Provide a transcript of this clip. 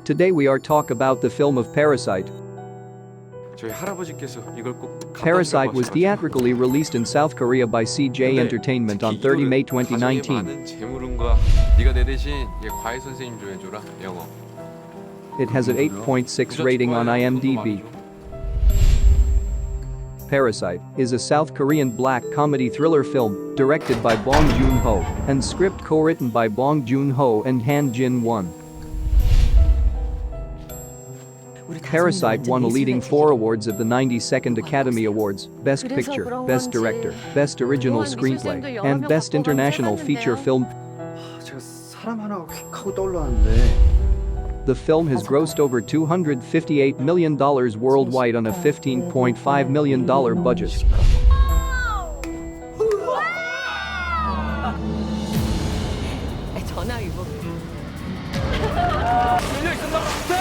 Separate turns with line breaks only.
Today we are talk about the film of Parasite.
저희 할아버지께서 이걸 꼭
Parasite was theatrically released in South Korea by CJ Entertainment on 30 May 2019.
많은 재물은과 네가 내 대신 얘 과외 선생님 좀 해줘라 영어.
It has an 8.6 rating on IMDB. Parasite is a South Korean black comedy thriller film directed by Bong Joon-ho and script co-written by Bong Joon-ho and Han Jin-won. Parasite won a leading 4 awards at the 92nd Academy Awards: Best Picture, Best Director, Best Original Screenplay, and Best International Feature Film.
제가 사람 하나가 휙 하고 떠올랐는데
The film has grossed over $258 million worldwide on a $15.5 million budget.
전화 위복.
열려 있었나?